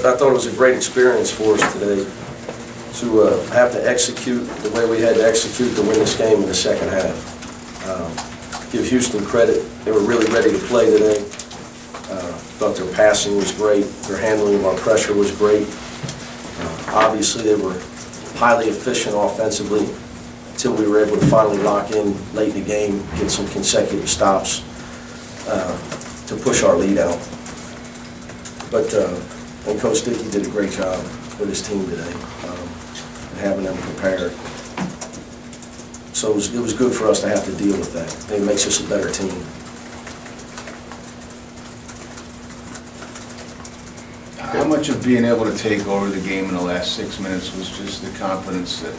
I thought it was a great experience for us today to have to execute the way we had to execute to win this game in the second half. Give Houston credit. They were really ready to play today. Thought their passing was great. Their handling of our pressure was great. Obviously, they were highly efficient offensively until we were able to finally lock in late in the game, get some consecutive stops to push our lead out. But and Coach Dickey did a great job with his team today, and having them prepared. So it was good for us to have to deal with that. It makes us a better team. How much of being able to take over the game in the last 6 minutes was just the confidence that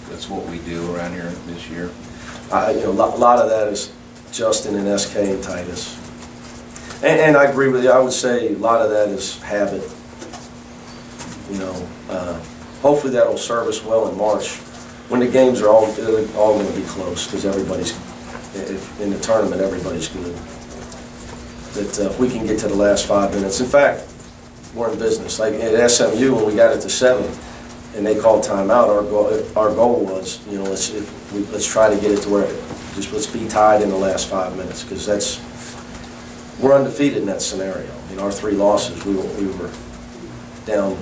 that's what we do around here this year? You know, a lot of that is Justin and SK and Titus. And I agree with you. I would say a lot of that is habit. You know, hopefully that'll serve us well in March when the games are all going to be close, because everybody's, in the tournament, everybody's good. That if we can get to the last 5 minutes, in fact, we're in business. Like at SMU, when we got it to 7, and they called timeout, our goal was, you know, let's try to get it to where let's be tied in the last 5 minutes, because we're undefeated in that scenario. In our 3 losses, we were down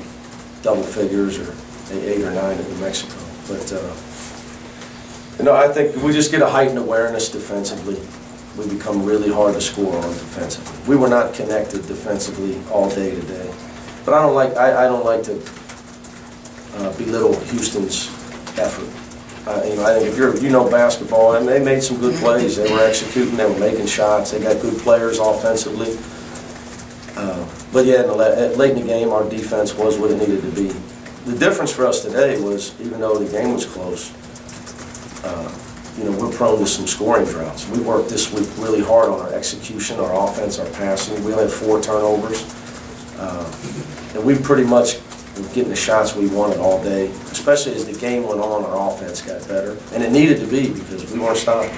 double figures, or 8 or 9 in New Mexico. But you know, I think we just get a heightened awareness defensively. We become really hard to score on defensively. We were not connected defensively all day today. But I don't like to belittle Houston's effort. You know, I think if you know basketball, and they made some good plays. They were executing. They were making shots. They got good players offensively. But yeah, late in the game, our defense was what it needed to be. The difference for us today was, even though the game was close, you know, we're prone to some scoring droughts. We worked this week really hard on our execution, our offense, our passing. We only had 4 turnovers. And we pretty much were getting the shots we wanted all day, especially as the game went on, our offense got better. And it needed to be, because we weren't stopping.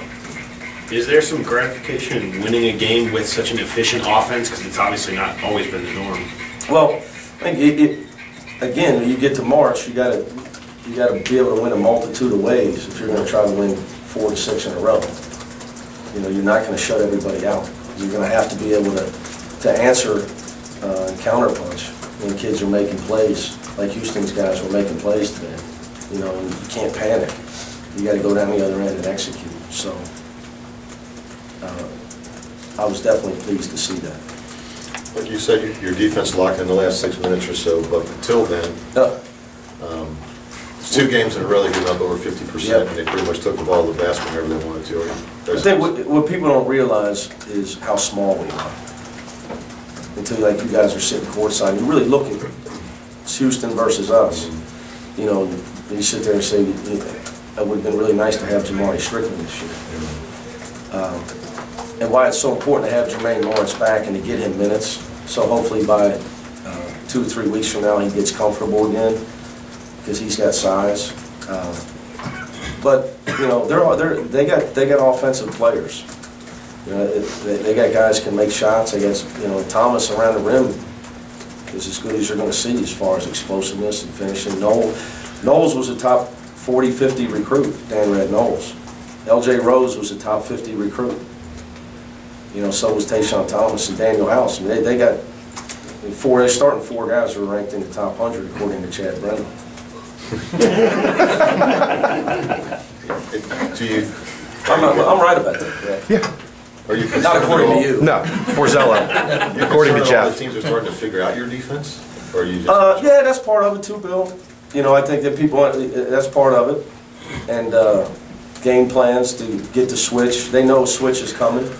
Is there some gratification in winning a game with such an efficient offense? Because it's obviously not always been the norm. Well, I think again, when you get to March, you got to be able to win a multitude of ways if you're going to try to win 4 to 6 in a row. You know, you're not going to shut everybody out. You're going to have to be able to answer and counterpunch when kids are making plays, like Houston's guys were making plays today. You know, and you can't panic. You got to go down the other end and execute. So I was definitely pleased to see that. Like you said, your defense locked in the last 6 minutes or so, but until then, it's 2 games in a row they've been up over 50%, yep. And they pretty much took the ball to the basket whenever they wanted to. I think what people don't realize is how small we are. Until, like, you guys are sitting courtside, you're really looking. It's Houston versus us. You know, you sit there and say, it would have been really nice to have Jamari Strickland this year. And why it's so important to have Jermaine Lawrence back and to get him minutes. So hopefully by 2 or 3 weeks from now he gets comfortable again, because he's got size. But you know, they got offensive players. You know, they got guys who can make shots. They got, you know, Thomas around the rim is as good as you're going to see as far as explosiveness and finishing. Knowles was a top 40, 50 recruit. Dan Red Knowles. L.J. Rose was a top 50 recruit. You know, so was Tayshaun Thomas and Daniel House. I mean, they got they're starting 4 guys who are ranked in the top 100 according to Chad Brennan. I'm right about that, correct? Yeah. Are you not according to you? No, Borzello. According to Jeff. All the teams are starting to figure out your defense, or are you just? Yeah, that's part of it too, Bill. You know, I think that that's part of it, and game plans to get the switch. They know a switch is coming,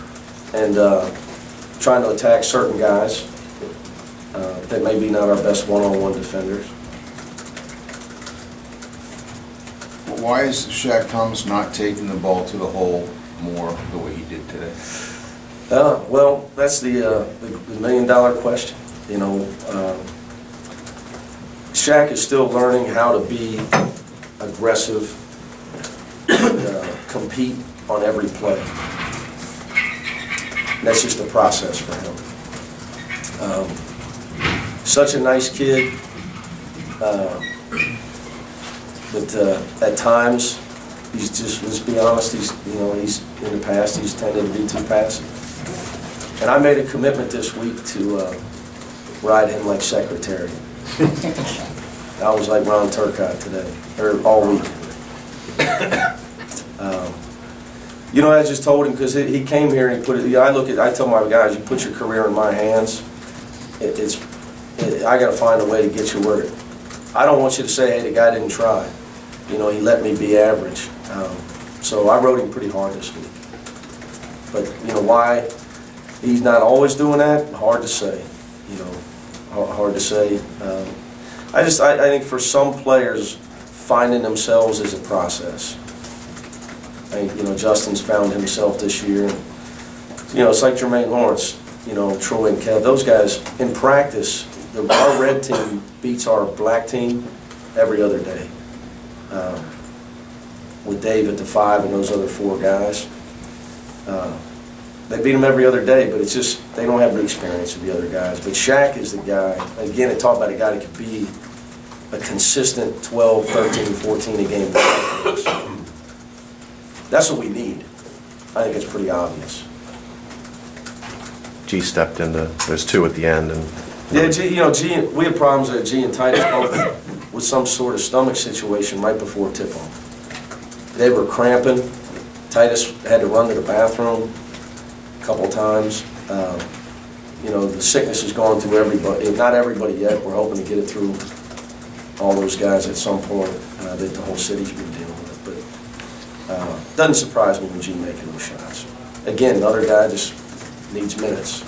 and trying to attack certain guys that may be not our best one-on-one defenders. Why is Shaq Thomas not taking the ball to the hole more the way he did today? Well, that's the million-dollar question. You know, Shaq is still learning how to be aggressive and compete on every play. And that's just a process for him. such a nice kid. But at times, he's just, let's be honest, he's in the past, he's tended to be too passive. And I made a commitment this week to ride him like secretary. I was like Ron Turcotte today, or all week. I just told him, because he came here and he put it, I tell my guys, you put your career in my hands, I got to find a way to get you where, I don't want you to say, hey, the guy didn't try. He let me be average. So I rode him pretty hard this week. But, why he's not always doing that, hard to say. Hard to say. I think for some players, finding themselves is a process. I think, Justin's found himself this year. It's like Jermaine Lawrence, Troy and Kev. Those guys, in practice, our red team beats our black team every other day. With Dave at the 5 and those other 4 guys. They beat them every other day, but it's just, they don't have the experience of the other guys. But Shaq is the guy, again, it talked about a guy that could be a consistent 12, 13, 14 a game. That's what we need. I think it's pretty obvious. G stepped into, there's 2 at the end. And yeah, G, we had problems at G and Titus both with some sort of stomach situation right before tip-off. They were cramping. Titus had to run to the bathroom a couple times. The sickness has gone through everybody. Not everybody yet. We're hoping to get it through all those guys at some point that the whole city's been dealing with. But doesn't surprise me when G making those shots. Again, another guy just needs minutes.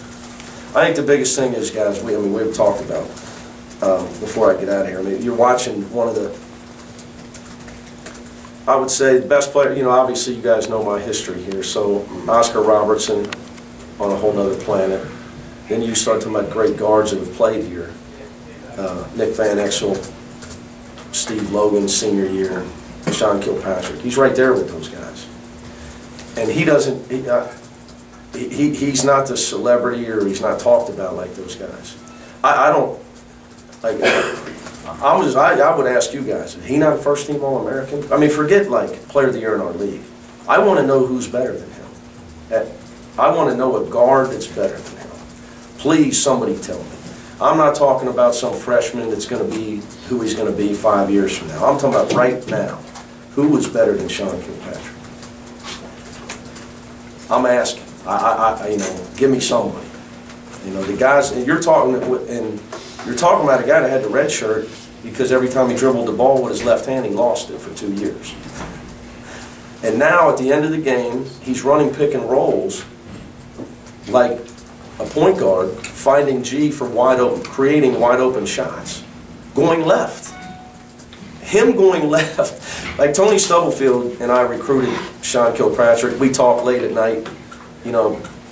I think the biggest thing is, guys, we've talked about before I get out of here. You're watching one of the, I would say, the best player. Obviously you guys know my history here. So Oscar Robertson on a whole nother planet. Then you start talking about great guards that have played here. Nick Van Exel, Steve Logan, senior year, Sean Kilpatrick. He's right there with those guys. And he doesn't, he's not the celebrity, or he's not talked about like those guys. I don't, like, I would ask you guys, is he not a first-team All-American? Forget like Player of the Year in our league. I want to know who's better than him. I want to know a guard that's better than him. Please, somebody tell me. I'm not talking about some freshman that's going to be who he's going to be 5 years from now. I'm talking about right now. Who was better than Sean Kilpatrick? I'm asking. Give me somebody. The guys, and you're talking about a guy that had the red shirt because every time he dribbled the ball with his left hand, he lost it for 2 years. And now at the end of the game, he's running pick and rolls like a point guard, finding G for wide open, creating wide open shots, going left. Him going left, like Tony Stubblefield and I recruited Sean Kilpatrick. We talk late at night,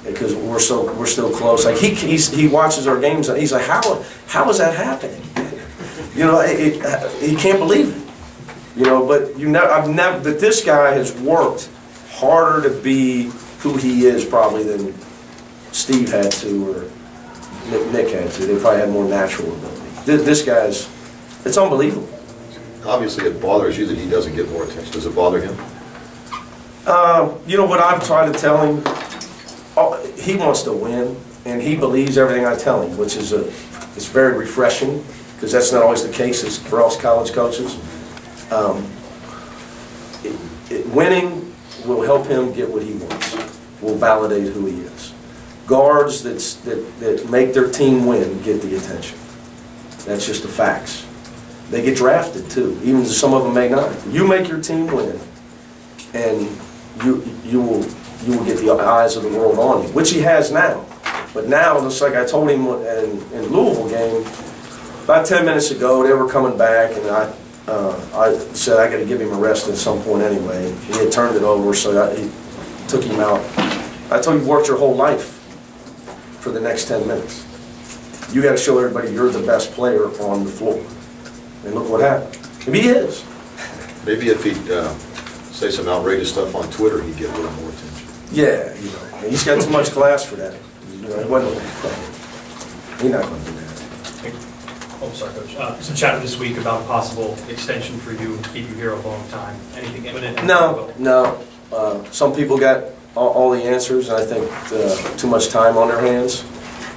because we're still close. Like he watches our games and he's like, how is that happening? He can't believe it. But this guy has worked harder to be who he is probably than Steve had to, or Nick had to. They probably had more natural ability. This guy's, it's unbelievable. Obviously, it bothers you that he doesn't get more attention. Does it bother him? What I've tried to tell him, he wants to win, and he believes everything I tell him, which is it's very refreshing, because that's not always the case for us college coaches. Winning will help him get what he wants, will validate who he is. Guards that make their team win get the attention. That's just the facts. They get drafted too, even though some of them may not. You make your team win, and you will get the eyes of the world on you, which he has now. But now, just like I told him in Louisville game, about 10 minutes ago, they were coming back, and I said I got to give him a rest at some point anyway. He had turned it over, so he took him out. I told him, you worked your whole life for the next 10 minutes. You got to show everybody you're the best player on the floor. And look what happened. Maybe he is. Maybe if he'd say some outrageous stuff on Twitter, he'd get a little more attention. Yeah, he's got too much class for that. He wasn't. He's not going to do that. Oh, sorry, Coach. Some chatter this week about a possible extension for you to keep you here a long time. Anything imminent? No. Some people got all the answers, and I think too much time on their hands.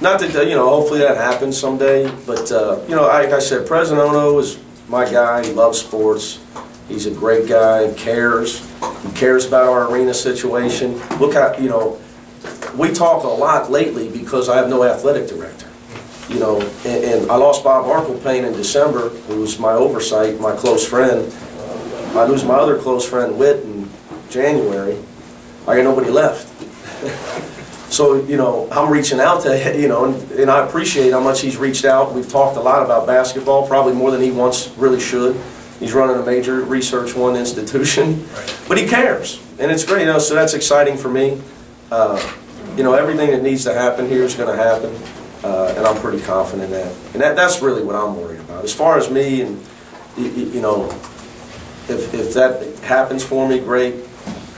Not that, hopefully that happens someday, but, like I said, President Ono is my guy. He loves sports. He's a great guy, cares. He cares about our arena situation. Look how, we talk a lot lately because I have no athletic director. And I lost Bob Arklepayne in December, who was my oversight, my close friend. I lose my other close friend, Witt, in January. I got nobody left. So, I'm reaching out to, and I appreciate how much he's reached out. We've talked a lot about basketball, probably more than he once really should. He's running a major Research One institution, but he cares, and it's great. So that's exciting for me. Everything that needs to happen here is going to happen, and I'm pretty confident in that. And that's really what I'm worried about. As far as me, and if that happens for me, great.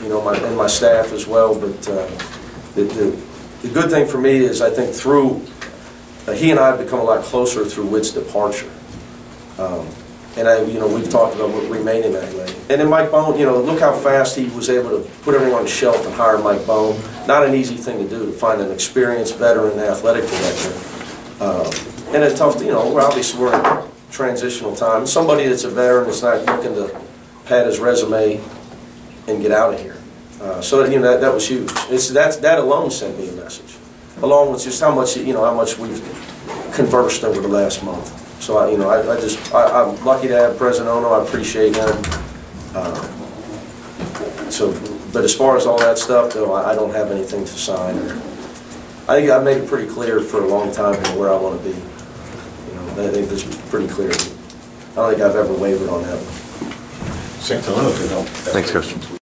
And my staff as well. But the good thing for me is I think through he and I have become a lot closer through Witt's departure. And we've talked about remaining that way. And then Mike Bone, look how fast he was able to put everything on the shelf and hire Mike Bone. Not an easy thing to do, to find an experienced veteran athletic director. And it's tough to, obviously we're in a transitional time. Somebody that's a veteran that's not looking to pad his resume and get out of here. So that was huge. That alone sent me a message, along with just how much we've conversed over the last month. So I'm lucky to have President Ono. I appreciate him. But as far as all that stuff, though, I don't have anything to sign. I think I've made it pretty clear for a long time where I want to be. I think that's pretty clear. I don't think I've ever wavered on that one. Thanks, Coach.